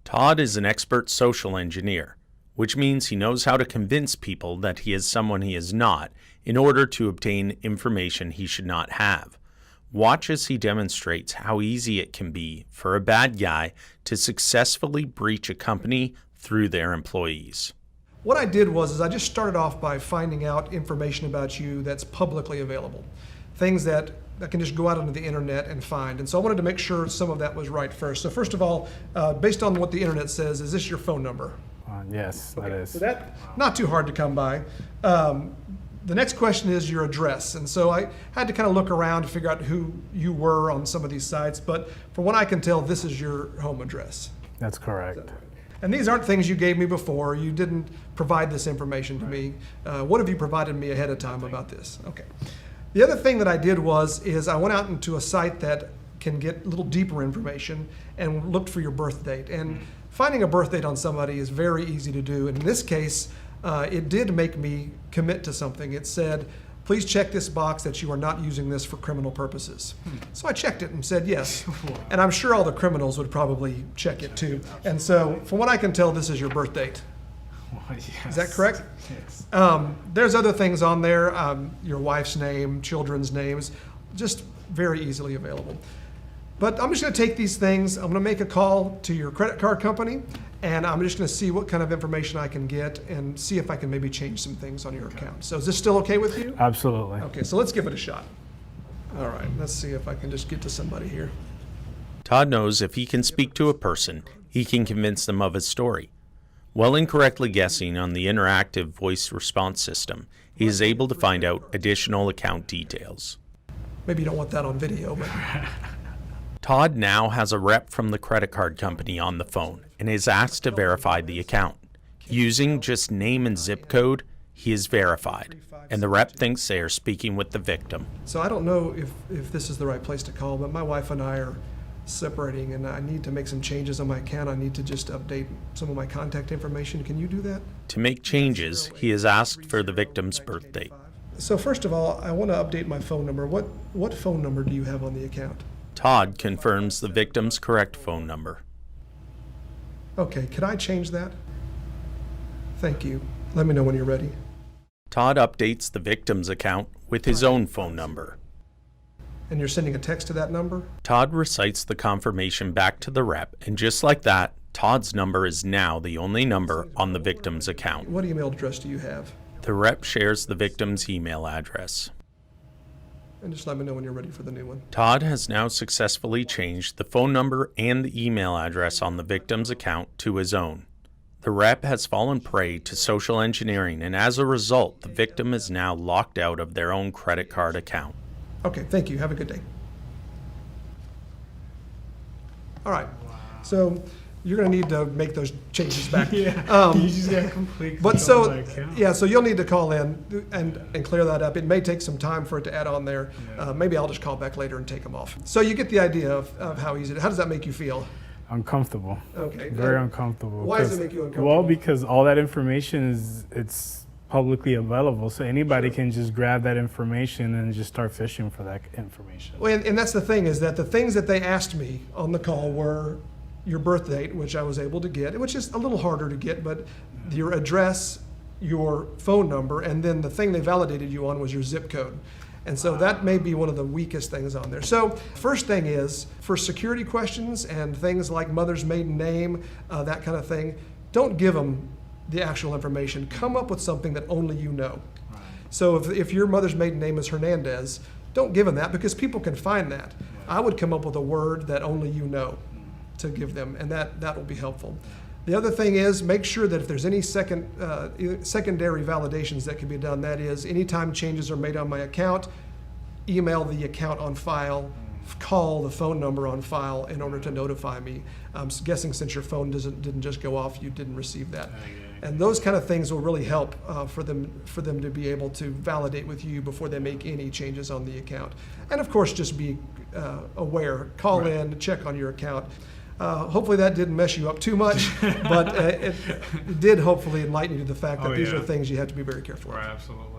Todd is an expert social engineer, which means he knows how to convince people that he is someone he is not in order to obtain information he should not have. Watch as he demonstrates how easy it can be for a bad guy to successfully breach a company through their employees. What I did was I just started off by finding out information about you that's publicly available. Things that I can just go out onto the internet and find. And so I wanted to make sure some of that was right first. So first of all, based on what the internet says, is this your phone number? Yes, that is. So that's not too hard to come by. The next question is your address. And so I had to kind of look around to figure out who you were on some of these sites. But from what I can tell, this is your home address. That's correct. And these aren't things you gave me before. You didn't provide this information to me. What have you provided me ahead of time about this? Okay. The other thing that I did is I went out into a site that can get a little deeper information and looked for your birth date. And finding a birth date on somebody is very easy to do. And in this case, it did make me commit to something. It said, please check this box that you are not using this for criminal purposes. So I checked it and said yes. And I'm sure all the criminals would probably check it too. And so from what I can tell, this is your birth date. Yes. Is that correct? Yes. There's other things on there, your wife's name, children's names, just very easily available. But I'm just going to take these things, I'm going to make a call to your credit card company, and I'm just going to see what kind of information I can get and see if I can maybe change some things on your account. So is this still okay with you? Absolutely. Okay, so let's give it a shot. All right, let's see if I can just get to somebody here. Todd knows if he can speak to a person, he can convince them of his story. While incorrectly guessing on the interactive voice response system, he is able to find out additional account details. Maybe you don't want that on video, but... Todd now has a rep from the credit card company on the phone and is asked to verify the account. Using just name and zip code, he is verified, and the rep thinks they are speaking with the victim. So I don't know if this is the right place to call, but my wife and I are separating, and I need to make some changes on my account. I need to just update some of my contact information. Can you do that? To make changes, he is asked for the victim's birth date. So first of all, I want to update my phone number. What phone number do you have on the account? Todd confirms the victim's correct phone number. Okay, could I change that? Thank you. Let me know when you're ready. Todd updates the victim's account with his own phone number. And you're sending a text to that number? Todd recites the confirmation back to the rep, and just like that, Todd's number is now the only number on the victim's account. What email address do you have? The rep shares the victim's email address. And just let me know when you're ready for the new one. Todd has now successfully changed the phone number and the email address on the victim's account to his own. The rep has fallen prey to social engineering, and as a result, the victim is now locked out of their own credit card account. Okay, thank you. Have a good day. All right. So you're going to need to make those changes back. You just got complete But control of so, my account. yeah, so you'll need to call in and clear that up. It may take some time for it to add on there. Maybe I'll just call back later and take them off. So you get the idea of how easy it is. How does that make you feel? Uncomfortable. Okay. Very uncomfortable. Why does it make you uncomfortable? Well, because all that information it's publicly available, so anybody can just grab that information and just start fishing for that information. Well, and that's the thing, is that the things that they asked me on the call were your birth date, which I was able to get, which is a little harder to get, but your address, your phone number, and then the thing they validated you on was your zip code. And so that may be one of the weakest things on there. So first thing is, for security questions and things like mother's maiden name, that kind of thing, don't give them the actual information. Come up with something that only you know. Right. So if your mother's maiden name is Hernandez, don't give them that, because people can find that. I would come up with a word that only you know to give them, and that will be helpful. The other thing is, make sure that if there's any secondary validations that can be done, that is, anytime changes are made on my account, email the account on file, call the phone number on file in order to notify me. I'm guessing since your phone didn't just go off, you didn't receive that. And those kind of things will really help for them to be able to validate with you before they make any changes on the account. And of course, just be aware. Call in, check on your account. Hopefully that didn't mess you up too much, but it did hopefully enlighten you to the fact that these are things you have to be very careful of. Right, absolutely.